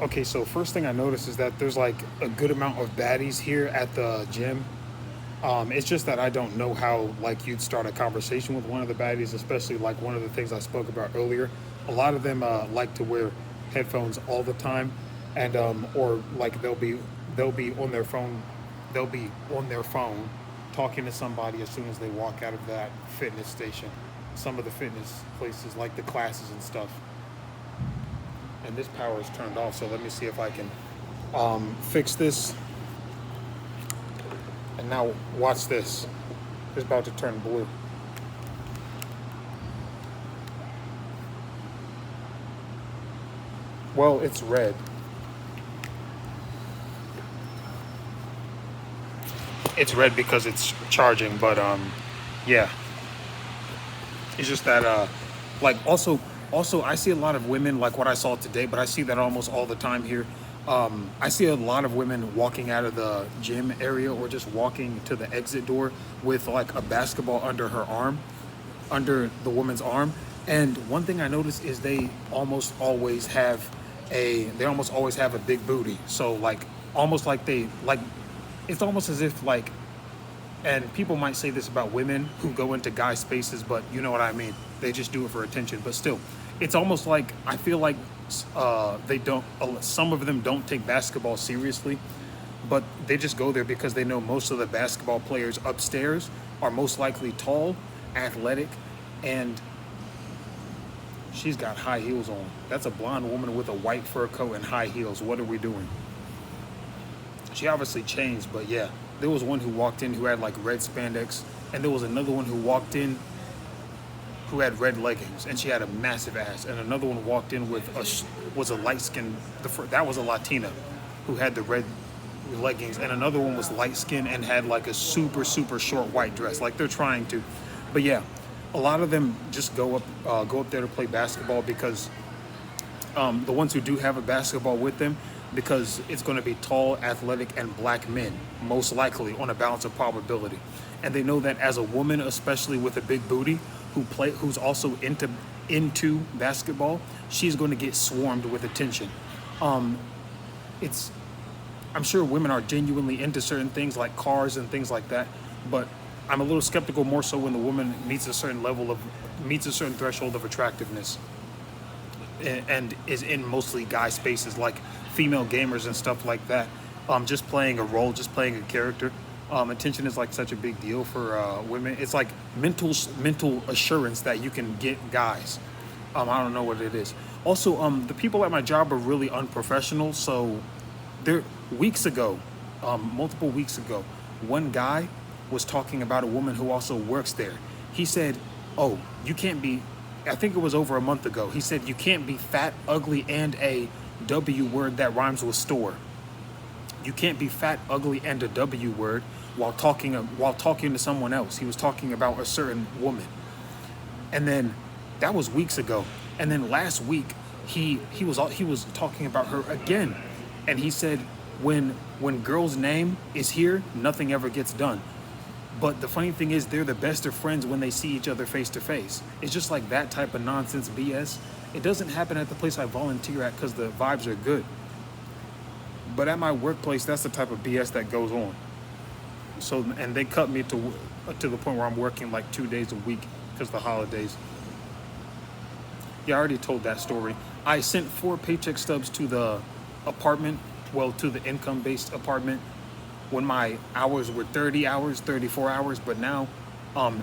Okay, so first thing I noticed is that there's like a good amount of baddies here at the gym. It's just that I don't know how like you'd start a conversation with one of the baddies, especially like one of the things I spoke about earlier. A lot of them like to wear headphones all the time, and or like they'll be on their phone, they'll be on their phone talking to somebody as soon as they walk out of that fitness station. Some of the fitness places like the classes and stuff. And this power is turned off, so let me see if I can fix this. And now watch this. It's about to turn blue. Well, it's red. It's red because it's charging, but yeah. It's just that like also I see a lot of women like what I saw today, but I see that almost all the time here. I see a lot of women walking out of the gym area or just walking to the exit door with like a basketball under her arm, under the woman's arm. And one thing I notice is they almost always have a big booty. So like almost like they like it's almost as if like, and people might say this about women who go into guy spaces, but you know what I mean. They just do it for attention. But still, it's almost like I feel like they don't. Some of them don't take basketball seriously, but they just go there because they know most of the basketball players upstairs are most likely tall, athletic, and she's got high heels on. That's a blonde woman with a white fur coat and high heels. What are we doing? She obviously changed, but yeah, there was one who walked in who had like red spandex, and there was another one who walked in who had red leggings, and she had a massive ass, and another one walked in with was a light skin. That was a Latina who had the red leggings, and another one was light skin and had like a super short white dress. Like they're trying to, but yeah, a lot of them just go up there to play basketball because the ones who do have a basketball with them, because it's going to be tall, athletic, and black men, most likely on a balance of probability. And they know that as a woman, especially with a big booty, who's also into basketball, she's going to get swarmed with attention. It's I'm sure women are genuinely into certain things like cars and things like that, but I'm a little skeptical more so when the woman meets a certain threshold of attractiveness and is in mostly guy spaces like female gamers and stuff like that. Just playing a role, just playing a character. Attention is like such a big deal for women. It's like mental assurance that you can get guys. I don't know what it is. Also, the people at my job are really unprofessional. So, there weeks ago, multiple weeks ago, one guy was talking about a woman who also works there. He said, "Oh, you can't be." I think it was over a month ago. He said, "You can't be fat, ugly, and a W word that rhymes with store. You can't be fat, ugly, and a W word while talking to someone else." He was talking about a certain woman, and then that was weeks ago. And then last week, he was talking about her again, and he said, when girl's name is here, nothing ever gets done. But the funny thing is, they're the best of friends when they see each other face to face. It's just like that type of nonsense BS. It doesn't happen at the place I volunteer at because the vibes are good. But at my workplace, that's the type of BS that goes on. So, and they cut me to the point where I'm working like 2 days a week because of the holidays. Yeah, I already told that story. I sent 4 paycheck stubs to the apartment, to the income-based apartment when my hours were 30 hours, 34 hours, but now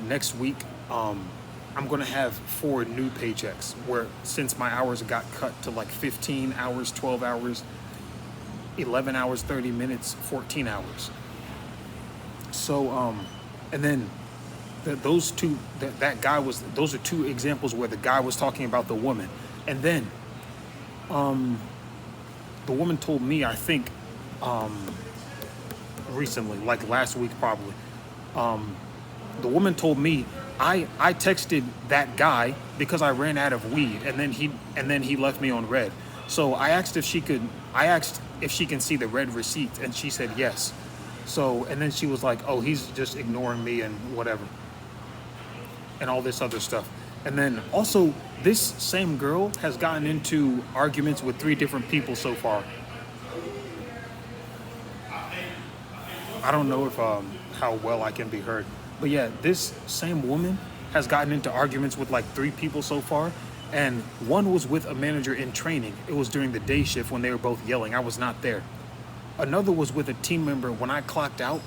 next week I'm gonna have 4 new paychecks where since my hours got cut to like 15 hours, 12 hours, 11 hours, 30 minutes, 14 hours. So and then those are 2 examples where the guy was talking about the woman. And then the woman told me, I think recently, like last week probably, the woman told me I texted that guy because I ran out of weed, and then he left me on red. So I asked if she can see the red receipt, and she said yes. So, and then she was like, "Oh, he's just ignoring me and whatever," and all this other stuff. And then also, this same girl has gotten into arguments with 3 different people so far. I don't know if how well I can be heard, but yeah, this same woman has gotten into arguments with like 3 people so far, and one was with a manager in training. It was during the day shift when they were both yelling. I was not there. Another was with a team member when I clocked out,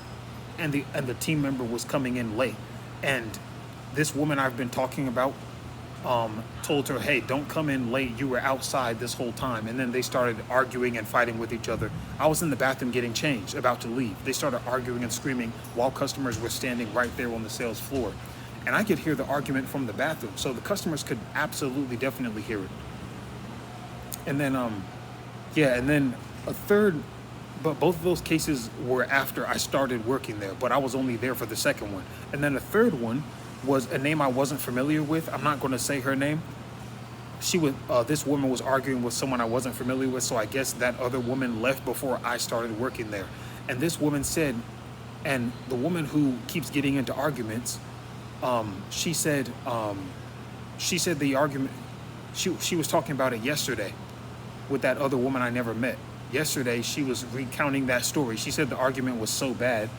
and the team member was coming in late, and this woman I've been talking about told her, hey, don't come in late. You were outside this whole time. And then they started arguing and fighting with each other. I was in the bathroom getting changed, about to leave. They started arguing and screaming while customers were standing right there on the sales floor. And I could hear the argument from the bathroom. So the customers could absolutely, definitely hear it. And then, yeah, and then a third, but both of those cases were after I started working there, but I was only there for the second one. And then a third one was a name I wasn't familiar with. I'm not going to say her name. She was this woman was arguing with someone I wasn't familiar with, so I guess that other woman left before I started working there. And this woman said, and the woman who keeps getting into arguments, she said the argument, she was talking about it yesterday with that other woman I never met. Yesterday, she was recounting that story. She said the argument was so bad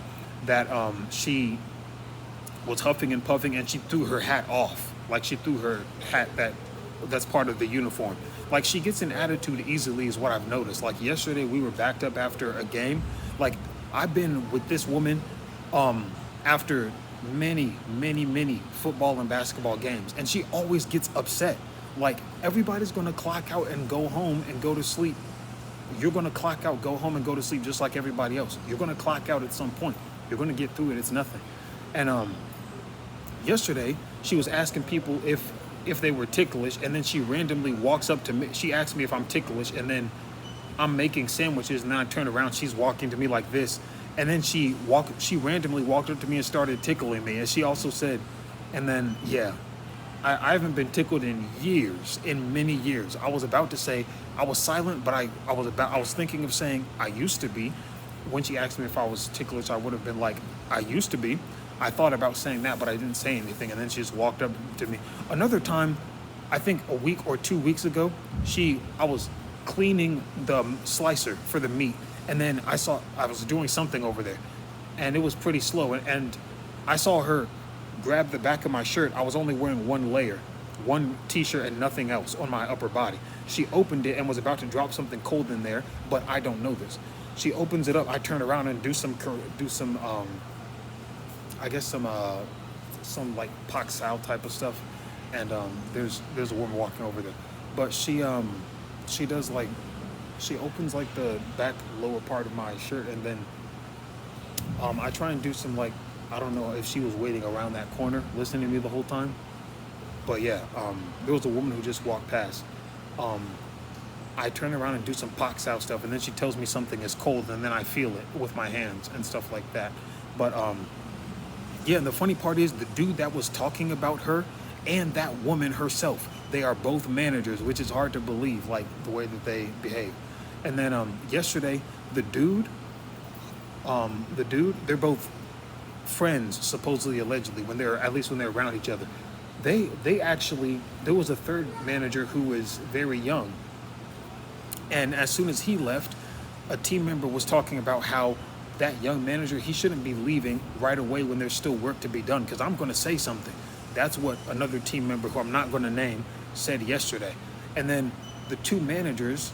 that she was huffing and puffing, and she threw her hat off. Like, she threw her hat that's part of the uniform. Like, she gets an attitude easily is what I've noticed. Like, yesterday we were backed up after a game. Like, I've been with this woman after many football and basketball games, and she always gets upset. Like, everybody's gonna clock out and go home and go to sleep. You're gonna clock out, go home and go to sleep just like everybody else. You're gonna clock out at some point. You're gonna get through it, it's nothing. And yesterday, she was asking people if they were ticklish, and then she randomly walks up to me. She asked me if I'm ticklish, and then I'm making sandwiches, and then I turn around, she's walking to me like this, and then she randomly walked up to me and started tickling me. And she also said, and then, yeah, I haven't been tickled in years, in many years. I was about to say, I was silent, but I was thinking of saying I used to be. When she asked me if I was ticklish, I would have been like, I used to be. I thought about saying that, but I didn't say anything. And then she just walked up to me. Another time, I think a week or 2 weeks ago, I was cleaning the slicer for the meat. And then I was doing something over there, and it was pretty slow. And I saw her grab the back of my shirt. I was only wearing one layer, one t-shirt and nothing else on my upper body. She opened it and was about to drop something cold in there, but I don't know this. She opens it up. I turn around and do some I guess some like pak sao type of stuff, and there's a woman walking over there, but she does like, she opens like the back lower part of my shirt, and then I try and do some, like, I don't know if she was waiting around that corner listening to me the whole time, but yeah, there was a woman who just walked past. I turn around and do some pak sao stuff, and then she tells me something is cold, and then I feel it with my hands and stuff like that. But yeah, and the funny part is the dude that was talking about her and that woman herself, they are both managers, which is hard to believe, like the way that they behave. And then yesterday, the dude, they're both friends, supposedly, allegedly, when they're around each other. They actually, there was a third manager who was very young. And as soon as he left, a team member was talking about how that young manager, he shouldn't be leaving right away when there's still work to be done, because I'm going to say something. That's what another team member, who I'm not going to name, said yesterday. And then the 2 managers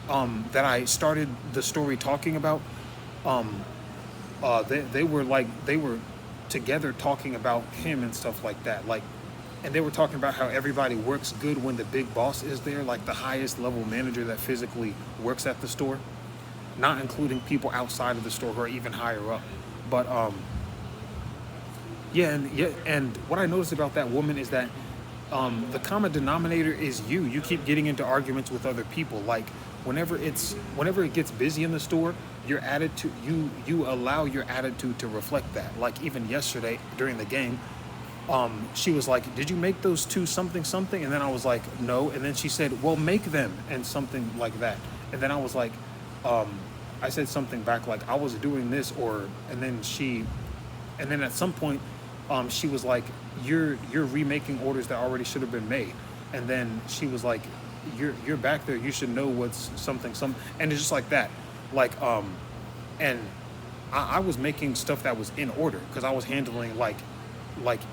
that I started the story talking about, they were together talking about him and stuff like that. Like, and they were talking about how everybody works good when the big boss is there, like the highest level manager that physically works at the store, not including people outside of the store who are even higher up. But and what I noticed about that woman is that the common denominator is you keep getting into arguments with other people. Like, whenever it gets busy in the store, your attitude, you allow your attitude to reflect that. Like, even yesterday during the game, she was like, did you make those 2 something? And then I was like, no. And then she said, well, make them, and something like that. And then I was like, I said something back like I was doing this, and then at some point she was like, you're remaking orders that already should have been made. And then she was like, you're back there, you should know what's some, and it's just like that. Like and I was making stuff that was in order because I was handling like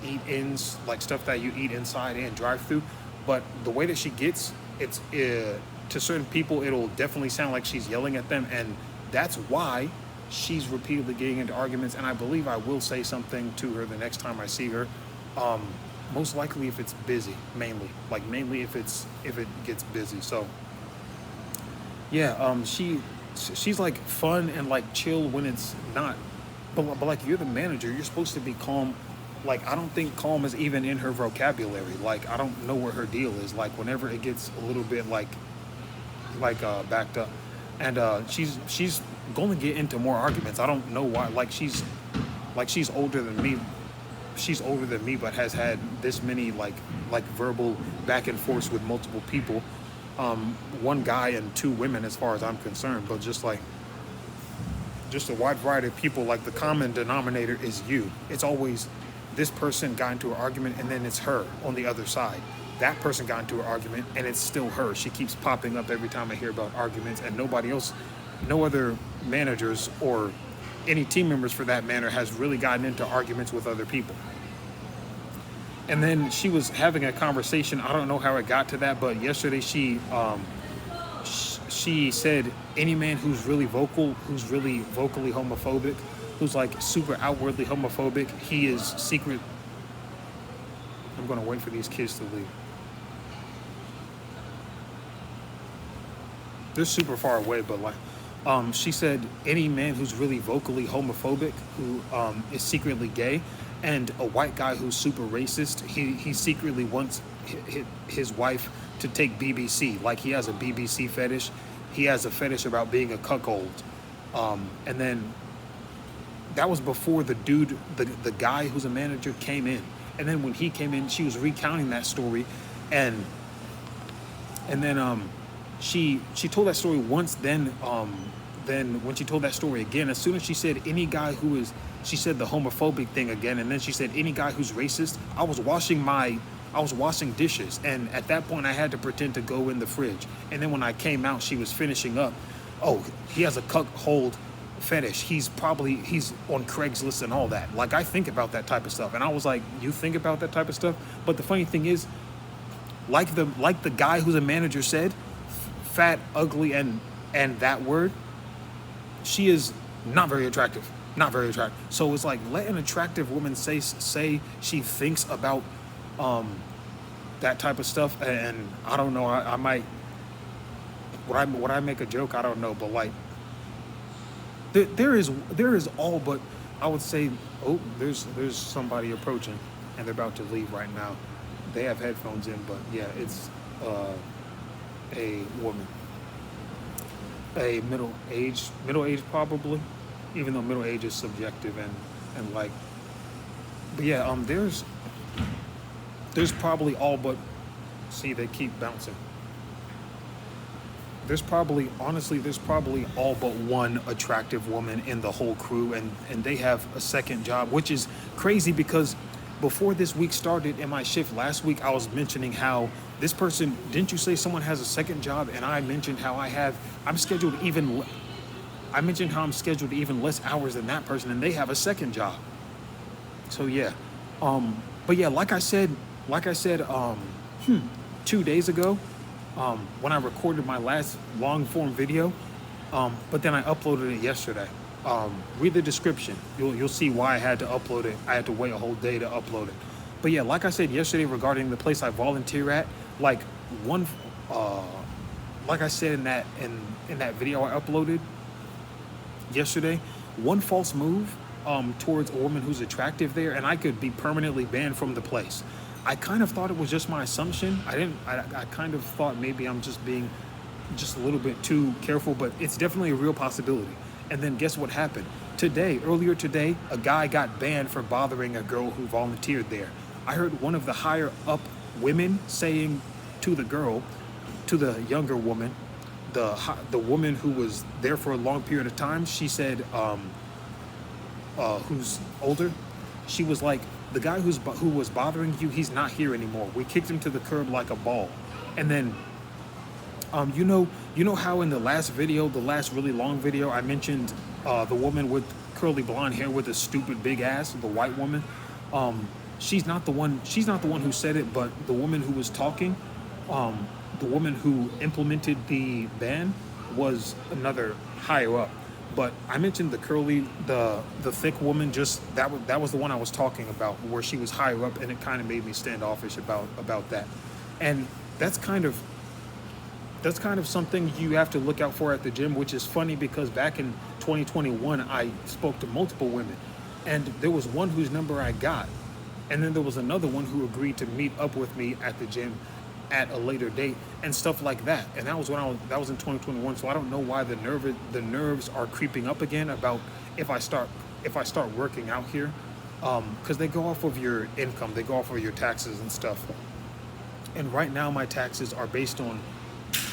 eat ins, like stuff that you eat inside and drive through. But the way that she gets, it's to certain people it'll definitely sound like she's yelling at them, and that's why she's repeatedly getting into arguments. And I believe I will say something to her the next time I see her. Most likely if it's busy, mainly if it gets busy. So yeah, she's like fun and like chill when it's not, but like you're the manager, you're supposed to be calm. Like I don't think calm is even in her vocabulary. Like I don't know what her deal is. Like whenever it gets a little bit like backed up, and she's going to get into more arguments. I don't know why. Like she's older than me. She's older than me, but has had this many like verbal back and forth with multiple people. One guy and two women, as far as I'm concerned. But just a wide variety of people. Like the common denominator is you. It's always this person got into an argument, and then it's her on the other side. That person got into an argument, and it's still her. She keeps popping up every time I hear about arguments, and nobody else, no other managers or any team members for that matter has really gotten into arguments with other people. And then she was having a conversation. I don't know how it got to that, but yesterday she said any man who's really vocally homophobic, who's like super outwardly homophobic, he is secret. I'm gonna wait for these kids to leave. They're super far away, but like, she said any man who's really vocally homophobic, who is secretly gay, and a white guy who's super racist, he secretly wants his wife to take BBC. Like he has a BBC fetish. He has a fetish about being a cuckold. And then that was before the dude, the guy who's a manager came in. And then when he came in, she was recounting that story, and then she told that story once. Then when she told that story again, as soon as she said any guy who is, she said the homophobic thing again, and then she said any guy who's racist. I was washing dishes, and at that point I had to pretend to go in the fridge. And then when I came out, she was finishing up. Oh, he has a cuckold fetish. He's on Craigslist and all that. Like I think about that type of stuff, and I was like, you think about that type of stuff? But the funny thing is, like the guy who's a manager said, fat, ugly, and that word, she is not very attractive. Not very attractive. So it's like, let an attractive woman say she thinks about that type of stuff, and I don't know. I might. Would I make a joke? I don't know, but like, there is all but, I would say, oh, there's somebody approaching, and they're about to leave right now. They have headphones in, but yeah, it's a woman, a middle age probably, even though middle age is subjective and like, but yeah, there's probably all but, see, they keep bouncing. There's probably all but one attractive woman in the whole crew, and they have a second job, which is crazy because before this week started in my shift last week, I was mentioning how this person, didn't you say someone has a second job? And I mentioned how I'm scheduled even less hours than that person, and they have a second job. So yeah, but yeah, like I said, 2 days ago, when I recorded my last long form video, but then I uploaded it yesterday. Read the description. You'll see why I had to upload it. I had to wait a whole day to upload it. But yeah, like I said yesterday regarding the place I volunteer at, like I said in that video I uploaded yesterday, one false move towards a woman who's attractive there, and I could be permanently banned from the place. I kind of thought it was just my assumption. I kind of thought maybe I'm just being just a little bit too careful, but it's definitely a real possibility. And then guess what happened? Earlier today, a guy got banned for bothering a girl who volunteered there. I heard one of the higher up women saying to the younger woman, the woman who was there for a long period of time, she said, who's older, she was like, the guy who was bothering you, he's not here anymore. We kicked him to the curb like a ball. And then, you know how in the last video, the last really long video, I mentioned the woman with curly blonde hair with a stupid big ass, the white woman. She's not the one. She's not the one who said it, but the woman who was talking, the woman who implemented the ban was another higher up. But I mentioned the thick woman. Just that was the one I was talking about, where she was higher up, and it kind of made me standoffish about that. And that's kind of something you have to look out for at the gym, which is funny because back in 2021, I spoke to multiple women, and there was one whose number I got, and then there was another one who agreed to meet up with me at the gym at a later date and stuff like that. And that was in 2021. So I don't know why the nerves are creeping up again about if I start working out here, because they go off of your income, they go off of your taxes and stuff. And right now my taxes are based on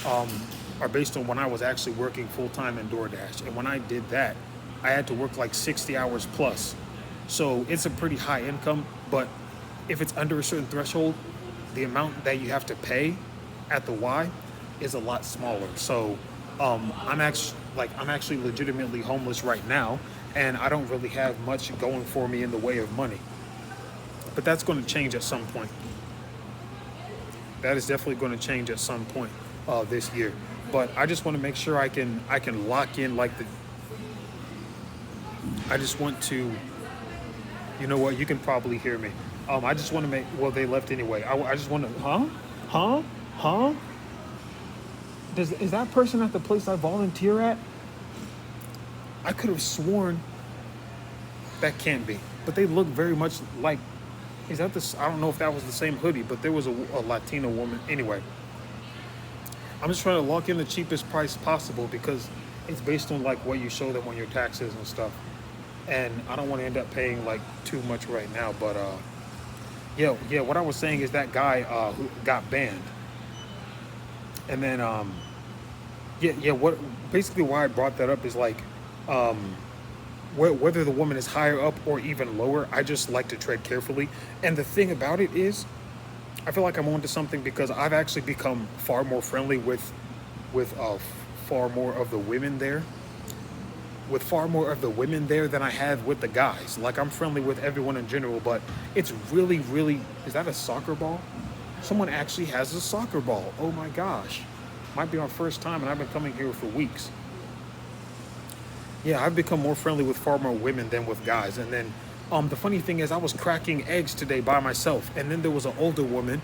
when I was actually working full time in DoorDash. And when I did that, I had to work like 60 hours plus. So it's a pretty high income, but if it's under a certain threshold, the amount that you have to pay at the Y is a lot smaller. So I'm actually legitimately homeless right now, and I don't really have much going for me in the way of money. But that's going to change at some point. That is definitely going to change at some point this year. But I just want to make sure I can lock in I just want to, you know what, you can probably hear me. I just want to well, they left anyway. I just want to, huh? Is that person at the place I volunteer at? I could have sworn that can't be. But they look very much like, I don't know if that was the same hoodie, but there was a Latina woman. Anyway, I'm just trying to lock in the cheapest price possible because it's based on like what you show them on your taxes and stuff. And I don't want to end up paying like too much right now, but yeah, what I was saying is that guy who got banned. And then what basically why I brought that up is like whether the woman is higher up or even lower, I just like to tread carefully. And the thing about it is, I feel like I'm onto something because I've actually become far more friendly with far more of the women there. With far more of the women there than I have with the guys. Like, I'm friendly with everyone in general, but it's really, really... Is that a soccer ball? Someone actually has a soccer ball. Oh my gosh. Might be our first time, and I've been coming here for weeks. Yeah, I've become more friendly with far more women than with guys. And then the funny thing is, I was cracking eggs today by myself, and then there was an older woman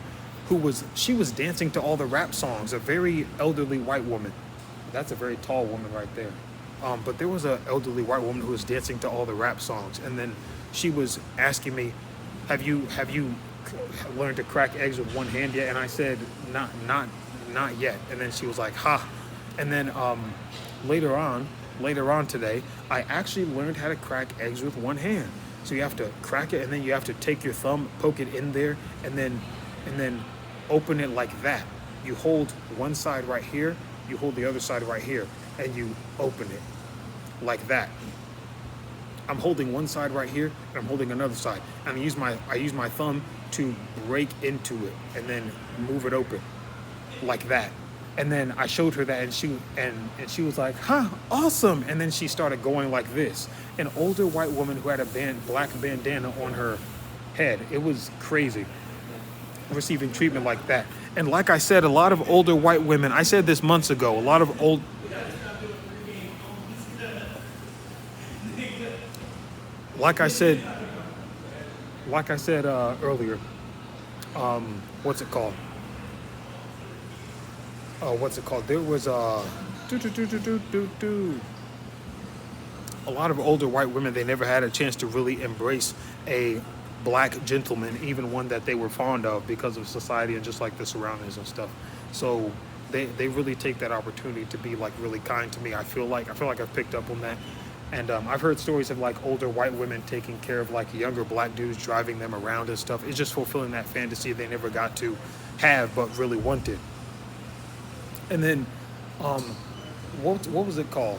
she was dancing to all the rap songs, a very elderly white woman. That's a very tall woman right there. But there was an elderly white woman who was dancing to all the rap songs, and then she was asking me, "Have you learned to crack eggs with one hand yet?" And I said, "Not yet." And then she was like, "Ha!" And then later on today, I actually learned how to crack eggs with one hand. So you have to crack it, and then you have to take your thumb, poke it in there, and then open it like that. You hold one side right here, you hold the other side right here, and you open it like that. I'm holding one side right here, and I'm holding another side. And I use my thumb to break into it and then move it open like that. And then I showed her that, and she was like, "Huh, awesome!" And then she started going like this. An older white woman who had a black bandana on her head. It was crazy, receiving treatment like that. And like I said, a lot of older white women, I said this months ago, like I said earlier, what's it called? There was a lot of older white women, they never had a chance to really embrace a black gentleman, even one that they were fond of because of society and just like the surroundings and stuff. So they really take that opportunity to be like really kind to me. I feel like I've picked up on that. And I've heard stories of like older white women taking care of like younger black dudes, driving them around and stuff. It's just fulfilling that fantasy they never got to have but really wanted. And then what was it called?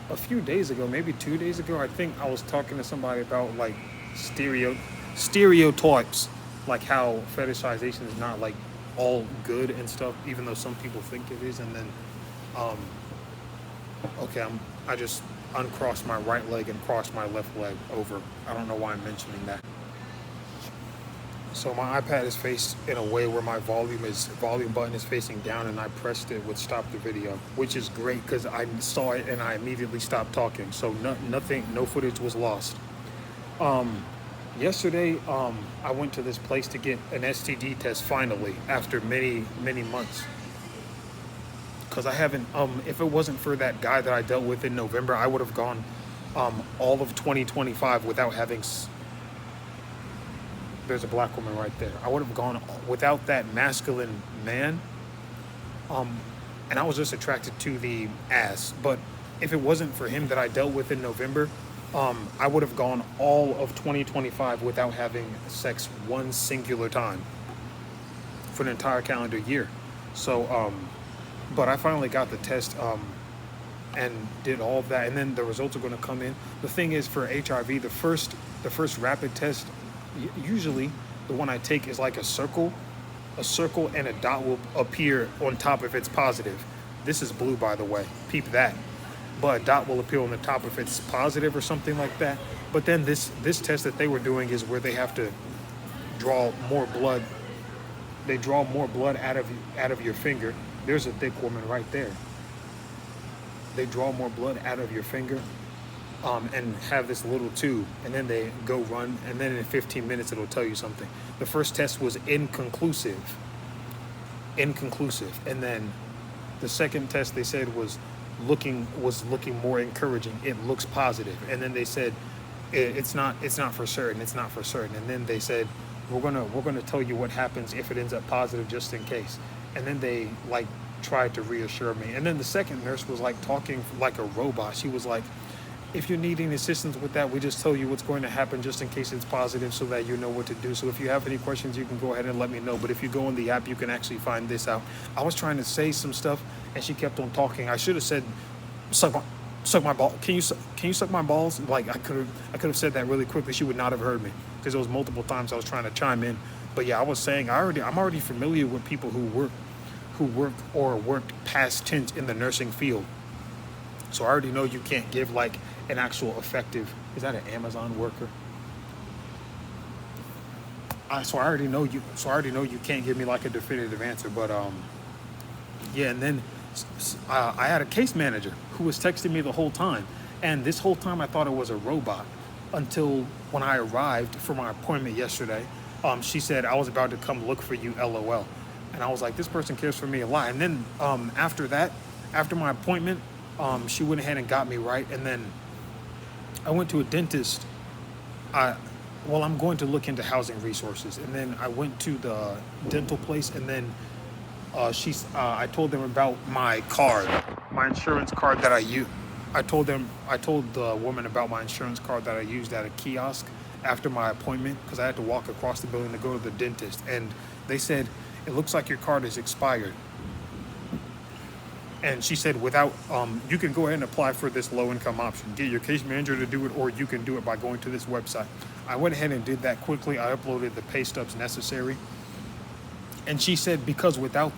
A few days ago, maybe 2 days ago, I think I was talking to somebody about like stereotypes, like how fetishization is not like all good and stuff, even though some people think it is. And then, um, okay, I just uncrossed my right leg and crossed my left leg over. I don't know why I'm mentioning that. So my iPad is faced in a way where my volume button is facing down, and I pressed it with stop the video, which is great because I saw it and I immediately stopped talking. So no footage was lost. Yesterday, I went to this place to get an STD test finally after many months. Because I haven't, if it wasn't for that guy that I dealt with in November, I would have gone all of 2025 without having. There's a black woman right there. I would have gone without that masculine man. And I was just attracted to the ass. But if it wasn't for him that I dealt with in November, I would have gone all of 2025 without having sex one singular time for an entire calendar year. So, but I finally got the test and did all of that, and then the results are going to come in. The thing is, for HIV, the first rapid test, usually the one I take is like a circle and a dot will appear on top if it's positive. This is blue, by the way. Peep that. But a dot will appear on the top if it's positive or something like that. But then this test that they were doing is where they have to draw more blood. They draw more blood out of your finger. There's a thick woman right there. They draw more blood out of your finger, and have this little tube, and then they go run, and then in 15 minutes it'll tell you something. The first test was inconclusive, and then the second test they said was looking more encouraging. It looks positive, and then they said it's not for certain, and then they said we're gonna tell you what happens if it ends up positive, just in case. And then they like tried to reassure me, and then the second nurse was like talking like a robot. She was like, if you're needing assistance with that, we just tell you what's going to happen just in case it's positive so that you know what to do. So if you have any questions, you can go ahead and let me know. But if you go on the app, you can actually find this out. I was trying to say some stuff and she kept on talking. I should have said, suck my ball. Can you suck my balls? Like I could have said that really quickly. She would not have heard me because there was multiple times I was trying to chime in. But yeah, I was saying I'm already familiar with people who work or worked past tense in the nursing field. So I already know you can't give like an actual effective, is that an Amazon worker? So I already know you can't give me like a definitive answer, but yeah. And then I had a case manager who was texting me the whole time, and this whole time I thought it was a robot until when I arrived for my appointment yesterday. She said, I was about to come look for you, LOL. And I was like, this person cares for me a lot. And then after that, after my appointment, she went ahead and got me right. And then I went to a dentist. I'm going to look into housing resources. And then I went to the dental place, and then I told them about my card, my insurance card that I use. I told the woman about my insurance card that I used at a kiosk after my appointment, because I had to walk across the building to go to the dentist. And they said, it looks like your card is expired. And she said, you can go ahead and apply for this low-income option. Get your case manager to do it, or you can do it by going to this website. I went ahead and did that quickly. I uploaded the pay stubs necessary. And she said, because without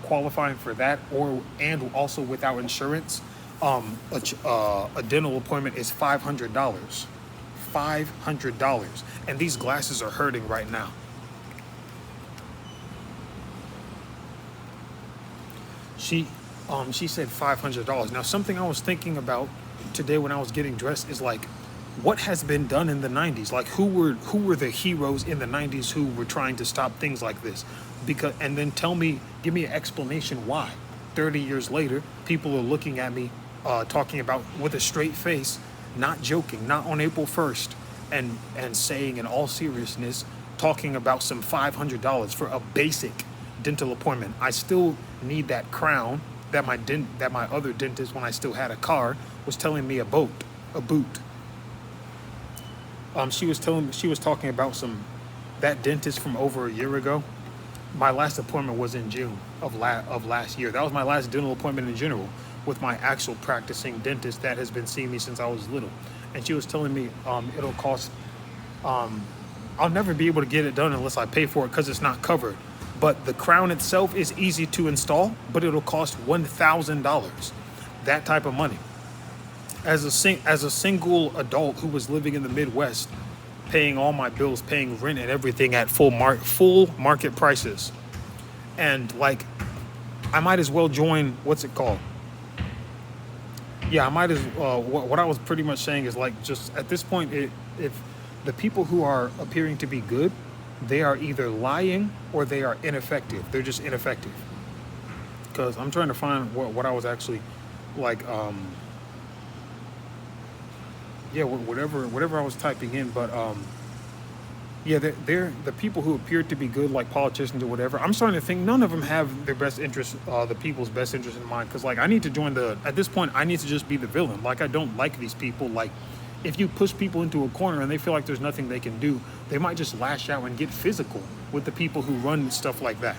qualifying for that, and also without insurance, a dental appointment is $500. $500. And these glasses are hurting right now. She said $500. Now, something I was thinking about today when I was getting dressed is like, what has been done in the 90s? Like, who were the heroes in the 90s who were trying to stop things like this? And then give me an explanation why. 30 years later, people are looking at me, talking about with a straight face, not joking, not on April 1st, and saying in all seriousness, talking about some $500 for a basic dental appointment. I still need that crown that my other dentist, when I still had a car, was telling me a boot. She was talking about that dentist from over a year ago. My last appointment was in June of last year. That was my last dental appointment in general with my actual practicing dentist that has been seeing me since I was little. And she was telling me it'll cost I'll never be able to get it done unless I pay for it because it's not covered. But the crown itself is easy to install, but it'll cost $1,000. That type of money. As a single adult who was living in the Midwest, paying all my bills, paying rent and everything at full market prices, and like I might as well join. What's it called? Yeah, I might as. What I was pretty much saying is like just at this point, if the people who are appearing to be good, they are either lying or they are ineffective. They're just ineffective. Because I'm trying to find what I was actually like. Yeah, whatever I was typing in, but yeah, they're the people who appear to be good, like politicians or whatever. I'm starting to think none of them have their best interest, the people's best interest in mind. Because like I need to join at this point, I need to just be the villain. Like I don't like these people. Like if you push people into a corner and they feel like there's nothing they can do, they might just lash out and get physical with the people who run stuff like that.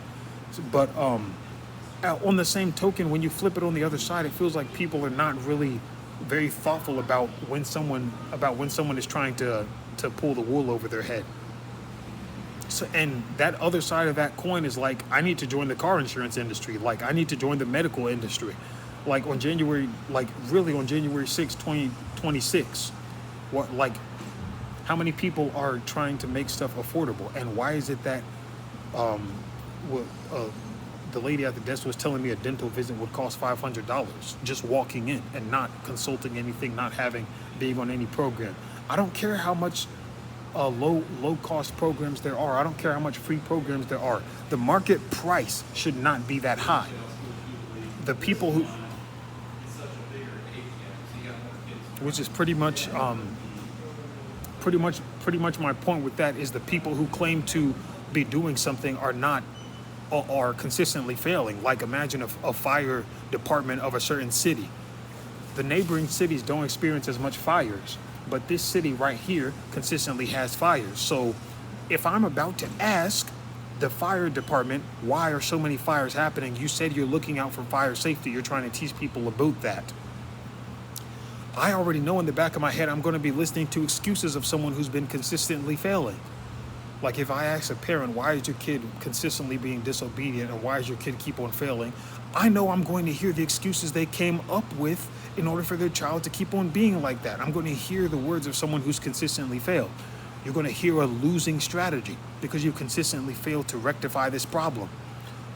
But on the same token, when you flip it on the other side, it feels like people are not really very thoughtful about when someone is trying to pull the wool over their head. So, and that other side of that coin is like, I need to join the car insurance industry. Like I need to join the medical industry. Like on January 6th, 2026, how many people are trying to make stuff affordable? And why is it that, the lady at the desk was telling me a dental visit would cost $500 just walking in and not consulting anything, not being on any program. I don't care how much low cost programs there are. I don't care how much free programs there are. The market price should not be that high. The people who, which is pretty much my point with that, is the people who claim to be doing something are consistently failing. Like imagine a fire department of a certain city. The neighboring cities don't experience as much fires, but this city right here consistently has fires. So if I'm about to ask the fire department, why are so many fires happening? You said you're looking out for fire safety. You're trying to teach people about that. I already know in the back of my head I'm going to be listening to excuses of someone who's been consistently failing. Like if I ask a parent, why is your kid consistently being disobedient and why does your kid keep on failing? I know I'm going to hear the excuses they came up with in order for their child to keep on being like that. I'm going to hear the words of someone who's consistently failed. You're going to hear a losing strategy because you consistently failed to rectify this problem.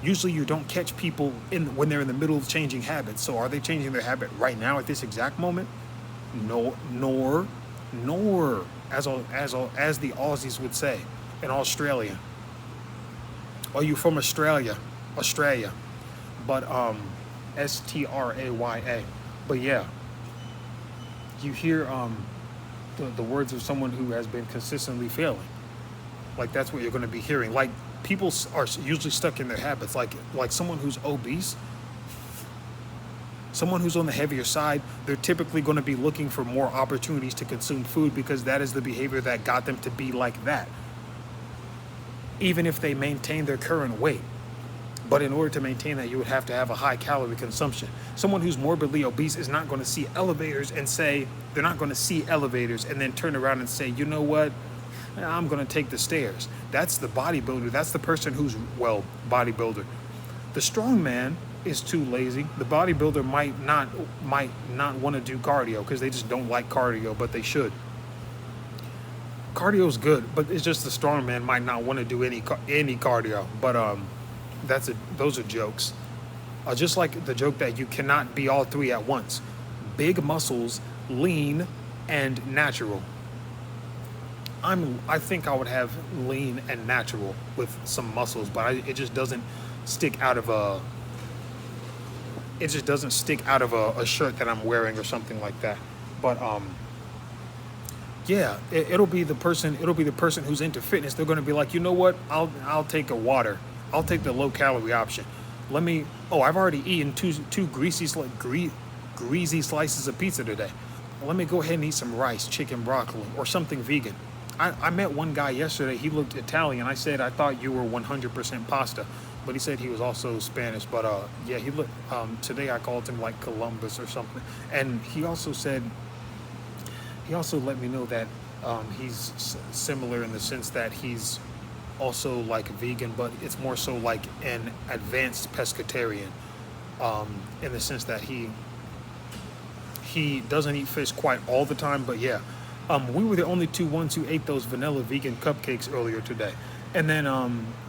Usually you don't catch people when they're in the middle of changing habits. So are they changing their habit right now at this exact moment? No, nor, as the Aussies would say. In Australia. Are you from Australia? Australia. But Straya. But yeah. You hear the words of someone who has been consistently failing. Like that's what you're going to be hearing. Like people are usually stuck in their habits. Like someone who's obese, someone who's on the heavier side, they're typically going to be looking for more opportunities to consume food because that is the behavior that got them to be like that. Even if they maintain their current weight. But in order to maintain that, you would have to have a high calorie consumption. Someone who's morbidly obese is not going to see elevators and then turn around and say, you know what, I'm going to take the stairs. That's the bodybuilder. That's the person who's, bodybuilder. The strong man is too lazy. The bodybuilder might not want to do cardio because they just don't like cardio, but they should. Cardio is good, but it's just the strong man might not want to do any cardio. But those are jokes. Just like the joke that you cannot be all three at once: big muscles, lean, and natural. I think I would have lean and natural with some muscles, but it just doesn't stick out of a. It just doesn't stick out of a shirt that I'm wearing or something like that. But yeah, it'll be the person who's into fitness. They're going to be like, you know what? I'll take a water. I'll take the low calorie option. I've already eaten two greasy slices of pizza today. Let me go ahead and eat some rice, chicken, broccoli, or something vegan. I met one guy yesterday. He looked Italian. I said, I thought you were 100% pasta, but he said he was also Spanish. But yeah, he looked. Today I called him like Columbus or something, and he also let me know that He's similar in the sense that he's also like vegan, but it's more so like an advanced pescatarian, in the sense that he doesn't eat fish quite all the time. But yeah, we were the only two ones who ate those vanilla vegan cupcakes earlier today. And then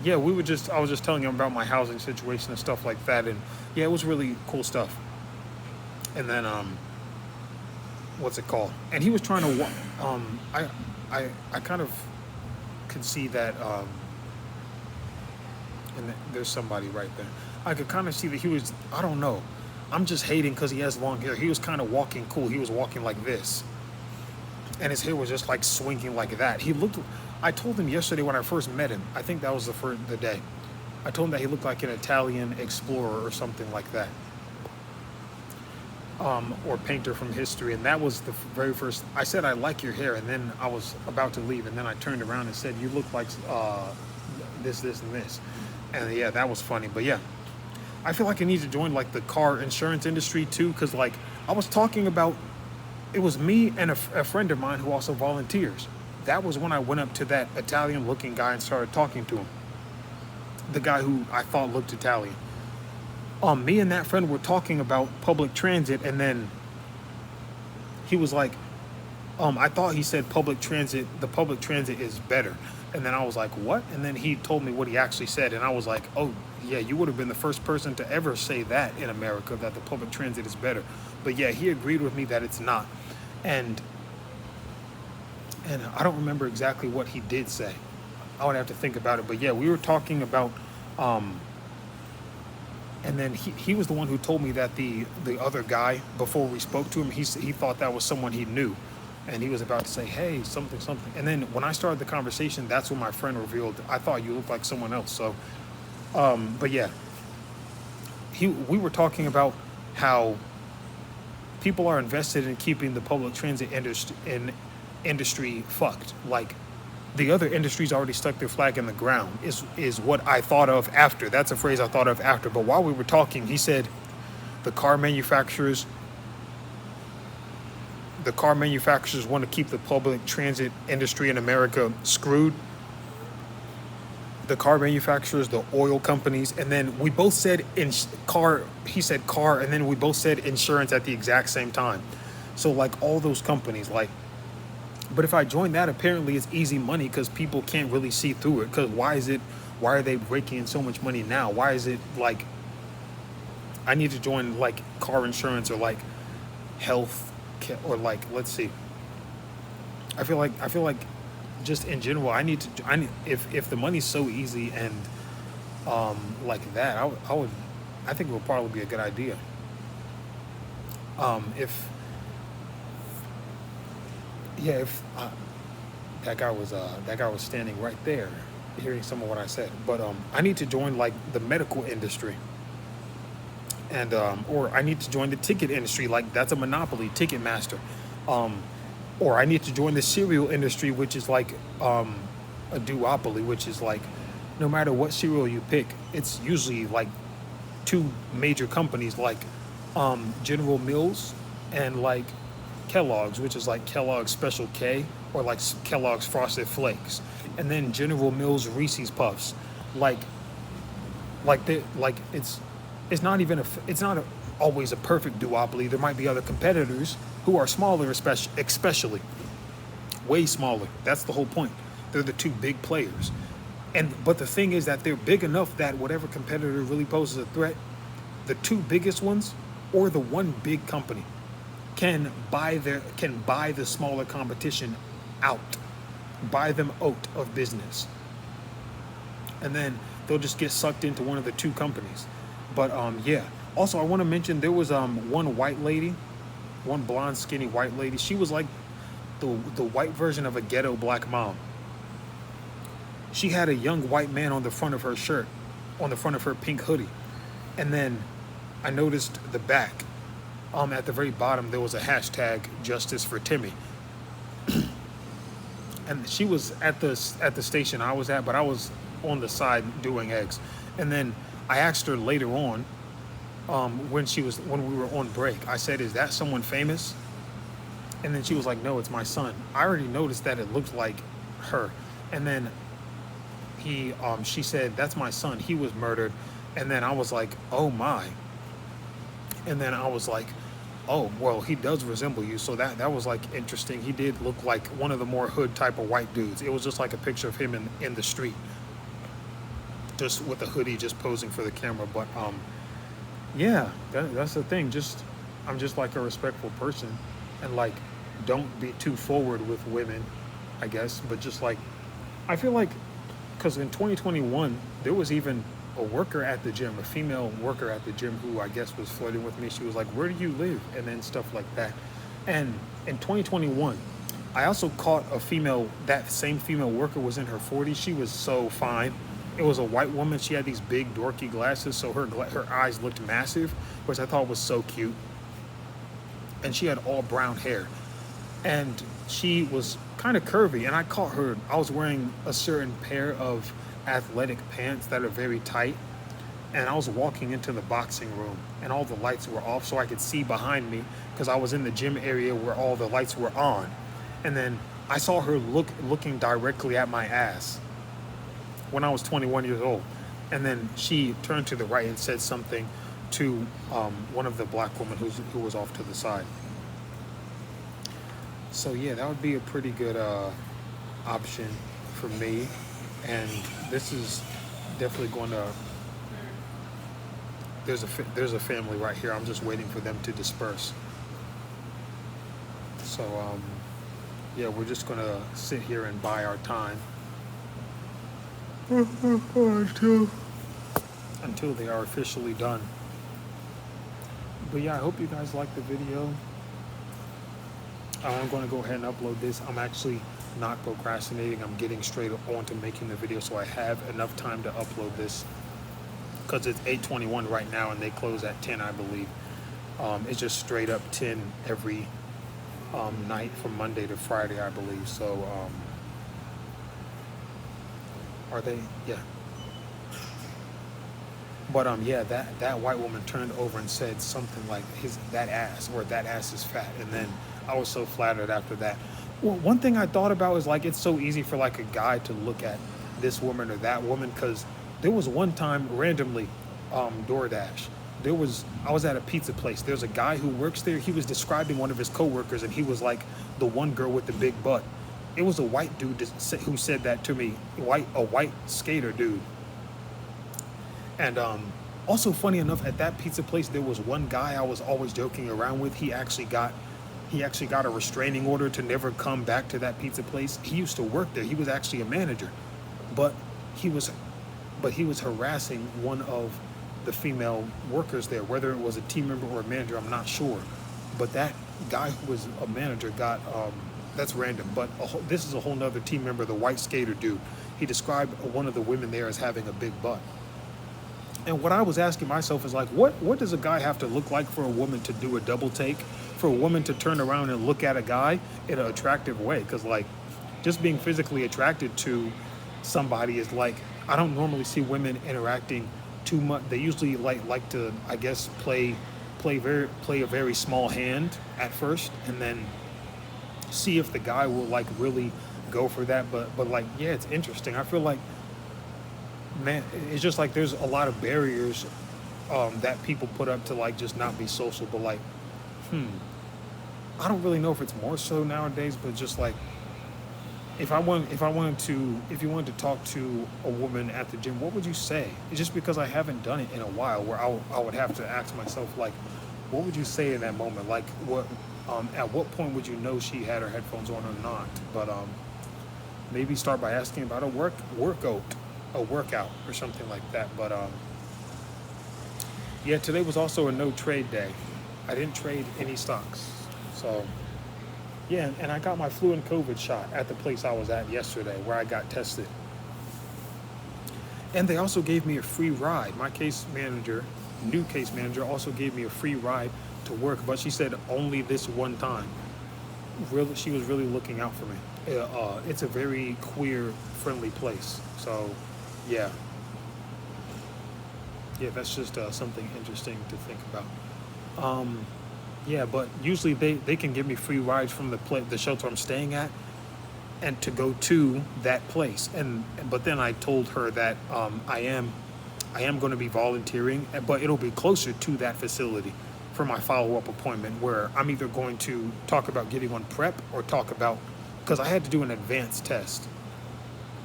yeah, I was just telling him about my housing situation and stuff like that, and yeah, it was really cool stuff. And then what's it called? And he was trying to I kind of could see that and there's somebody right there. I could kind of see that he was, I don't know. I'm just hating because he has long hair. He was kind of walking cool. He was walking like this, and his hair was just like swinging like that. He looked. I told him yesterday when I first met him. I think that was the day. I told him that he looked like an Italian explorer or something like that, or painter from history. And that was the very first. I said I like your hair, and then I was about to leave, and then I turned around and said you look like this, this, and this. And yeah, that was funny. But yeah, I feel like I need to join like the car insurance industry too, because like I was talking about, it was me and a friend of mine who also volunteers. That was when I went up to that Italian looking guy and started talking to him. The guy who I thought looked Italian. Me and that friend were talking about public transit, and then he was like, I thought he said public transit, the public transit is better. And then I was like, what? And then he told me what he actually said, and I was like, oh, yeah, you would have been the first person to ever say that in America, that the public transit is better. But yeah, he agreed with me that it's not. And I don't remember exactly what he did say. I would have to think about it. But yeah, we were talking about, and then he was the one who told me that the other guy, before we spoke to him, he thought that was someone he knew. And he was about to say, hey, something, something. And then when I started the conversation, that's when my friend revealed, I thought you looked like someone else. So, but yeah, we were talking about how people are invested in keeping the public transit industry fucked. Like, the other industries already stuck their flag in the ground, is what I thought of after. That's a phrase I thought of after. But while we were talking, he said the car manufacturers want to keep the public transit industry in America screwed. The car manufacturers, the oil companies, and then we both said car. He said car, and then we both said insurance at the exact same time. So like all those companies, like. But if I join that, apparently it's easy money because people can't really see through it. Because why are they raking in so much money now? Why is it like I need to join like car insurance or like health or like, let's see. I feel like just in general, I need if the money's so easy and like that, I think it would probably be a good idea. If that guy was standing right there, hearing some of what I said. But I need to join like the medical industry, and or I need to join the ticket industry. Like that's a monopoly, Ticketmaster. Or I need to join the cereal industry, which is like a duopoly, which is like no matter what cereal you pick, it's usually like two major companies like General Mills and like Kellogg's, which is like Kellogg's Special K or like Kellogg's Frosted Flakes, and then General Mills Reese's Puffs. It's not even always a perfect duopoly. There might be other competitors who are smaller, especially way smaller. That's the whole point. They're the two big players, but the thing is that they're big enough that whatever competitor really poses a threat, the two biggest ones or the one big company can buy the smaller competition out, buy them out of business, and then they'll just get sucked into one of the two companies. But yeah. Also, I want to mention there was one white lady, one blonde, skinny white lady. She was like the white version of a ghetto black mom. She had a young white man on the front of her shirt, on the front of her pink hoodie, and then I noticed the back. At the very bottom, there was a hashtag Justice for Timmy. And she was at the station I was at, but I was on the side doing eggs. And then I asked her later on, when we were on break, I said, "Is that someone famous?" And then she was like, no, it's my son. I already noticed that it looked like her. And then she said, that's my son. He was murdered. And then I was like, oh my. And then I was like, oh, well, he does resemble you. So that was like interesting. He did look like one of the more hood type of white dudes. It was just like a picture of him in the street, just with a hoodie, just posing for the camera. But yeah, that's the thing. I'm just like a respectful person, and like, don't be too forward with women, I guess. But just like, I feel like, because in 2021 there was even a worker at the gym, a female worker at the gym, who I guess was flirting with me. She was like, where do you live? And then stuff like that. And in 2021, I also caught that same female worker was in her 40s. She was so fine. It was a white woman. She had these big dorky glasses, so her eyes looked massive, which I thought was so cute. And she had all brown hair. And she was kind of curvy. And I caught her, I was wearing a certain pair of athletic pants that are very tight, and I was walking into the boxing room and all the lights were off so I could see behind me, because I was in the gym area where all the lights were on. And then I saw her looking directly at my ass when I was 21 years old. And then she turned to the right and said something to one of the black women who was off to the side. So yeah, that would be a pretty good option for me. And this is definitely going to, there's a family right here. I'm just waiting for them to disperse. So yeah, we're just going to sit here and buy our time until they are officially done. But yeah, I hope you guys liked the video. I'm going to go ahead and upload this. I'm actually not procrastinating. I'm getting straight on to making the video, so I have enough time to upload this, because it's 8:21 right now and they close at 10, I believe. It's just straight up 10 every night from Monday to Friday, I believe. So are they? Yeah. But yeah, that white woman turned over and said something like, that ass is fat. And then I was so flattered after that. Well, one thing I thought about is, like, it's so easy for like a guy to look at this woman or that woman, because there was one time randomly, DoorDash. I was at a pizza place. There's a guy who works there. He was describing one of his coworkers, and he was like, the one girl with the big butt. It was a white dude who said that to me. A white skater dude. And also, funny enough, at that pizza place, there was one guy I was always joking around with. He actually got a restraining order to never come back to that pizza place. He used to work there. He was actually a manager, but he was harassing one of the female workers there, whether it was a team member or a manager, I'm not sure. But that guy who was a manager got, that's random, but this is a whole nother team member, the white skater dude. He described one of the women there as having a big butt. And what I was asking myself is, like, what does a guy have to look like for a woman to do a double take, for a woman to turn around and look at a guy in an attractive way? Because, like, just being physically attracted to somebody is like, I don't normally see women interacting too much. They usually like to, I guess, play a very small hand at first, and then see if the guy will like really go for that. But like, yeah, it's interesting. I feel like, man, it's just like there's a lot of barriers that people put up to like just not be social. But like, I don't really know if it's more so nowadays, but just like, if you wanted to talk to a woman at the gym, what would you say? It's just because I haven't done it in a while, where I would have to ask myself, like, what would you say in that moment? Like, at what point would you know she had her headphones on or not? But maybe start by asking about a workout or something like that. But yeah, today was also a no trade day. I didn't trade any stocks. So yeah, and I got my flu and COVID shot at the place I was at yesterday, where I got tested. And they also gave me a free ride. My new case manager also gave me a free ride to work, but she said only this one time. Really, she was really looking out for me. It's a very queer-friendly place. So, yeah. Yeah, that's just something interesting to think about. Yeah, but usually they can give me free rides from the shelter I'm staying at, and to go to that place. And but then I told her that I am going to be volunteering, but it'll be closer to that facility for my follow-up appointment, where I'm either going to talk about getting on prep or talk about, because I had to do an advanced test.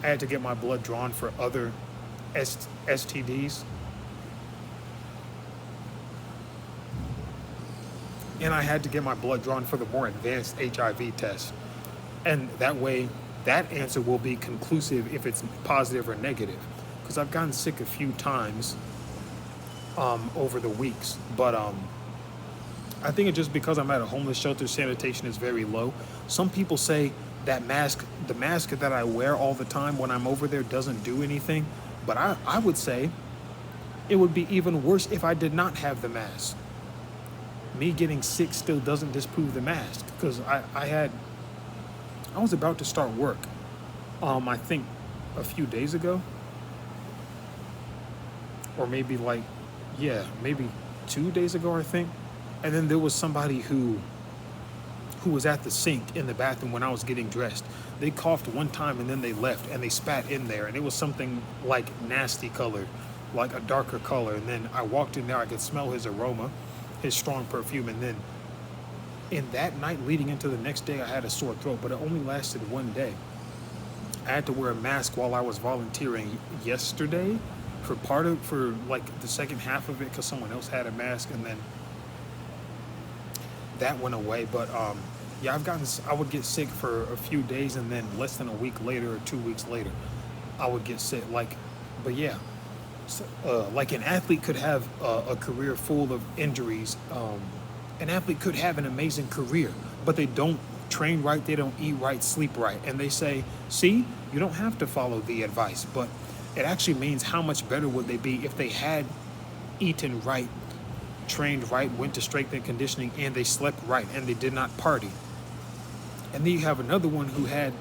I had to get my blood drawn for other STDs, and I had to get my blood drawn for the more advanced HIV test. And that way, that answer will be conclusive if it's positive or negative. Because I've gotten sick a few times over the weeks, but I think it's just because I'm at a homeless shelter, sanitation is very low. Some people say that the mask that I wear all the time when I'm over there doesn't do anything, but I would say it would be even worse if I did not have the mask. Me getting sick still doesn't disprove the mask, because I was about to start work, I think a few days ago, or maybe maybe 2 days ago, I think. And then there was somebody who was at the sink in the bathroom when I was getting dressed. They coughed one time and then they left and they spat in there, and it was something like nasty colored, like a darker color. And then I walked in there, I could smell his aroma, his strong perfume, and then in that night leading into the next day, I had a sore throat, but it only lasted one day. I had to wear a mask while I was volunteering yesterday for like the second half of it, because someone else had a mask, and then that went away. But yeah, I would get sick for a few days, and then less than a week later or 2 weeks later, I would get sick. But yeah, like an athlete could have a career full of injuries. An athlete could have an amazing career, but they don't train right, they don't eat right, sleep right. And they say, see, you don't have to follow the advice, but it actually means how much better would they be if they had eaten right, trained right, went to strength and conditioning, and they slept right, and they did not party. And then you have another one who had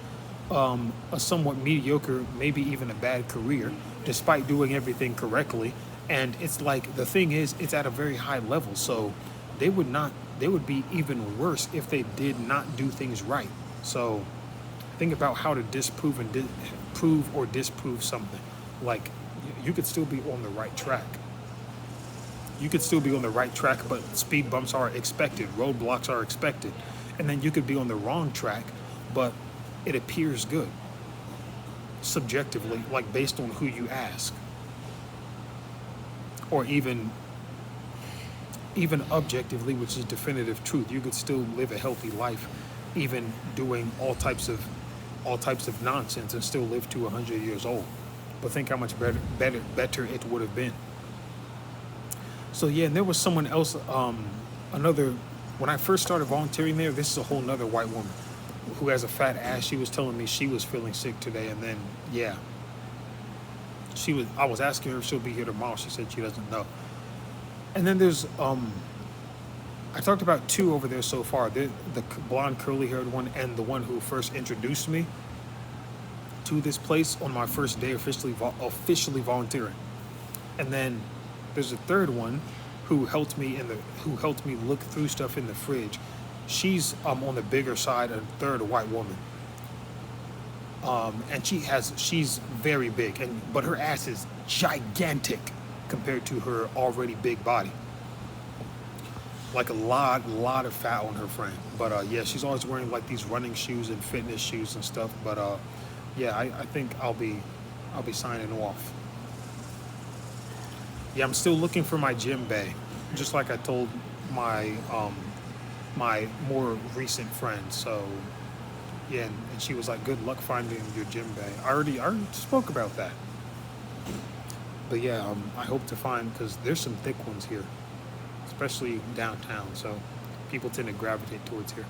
a somewhat mediocre, maybe even a bad career, despite doing everything correctly. And it's like, the thing is, it's at a very high level, so they would be even worse if they did not do things right. So think about how to prove or disprove something. Like, you could still be on the right track. You could still be on the right track, but speed bumps are expected, roadblocks are expected. And then you could be on the wrong track, but it appears good, subjectively, like based on who you ask. Or even objectively, which is definitive truth. You could still live a healthy life, even doing all types of nonsense, and still live to 100 years old. But think how much better it would have been. So yeah, and there was someone else, when I first started volunteering there, this is a whole nother white woman who has a fat ass. She was telling me she was feeling sick today, and then yeah, I was asking her if she'll be here tomorrow. She said she doesn't know. And then there's I talked about two over there so far. The blonde curly haired one, and the one who first introduced me to this place on my first day officially volunteering. And then there's a third one who helped me look through stuff in the fridge. She's on the bigger side, a third white woman. And she's very big, but her ass is gigantic compared to her already big body. Like a lot of fat on her frame. But yeah, she's always wearing like these running shoes and fitness shoes and stuff. But yeah, I think I'll be signing off. Yeah, I'm still looking for my gym bay, just like I told my my more recent friend. So yeah, and she was like, "Good luck finding your gym bay." I already spoke about that. But yeah, I hope to find, because there's some thick ones here, especially downtown. So people tend to gravitate towards here.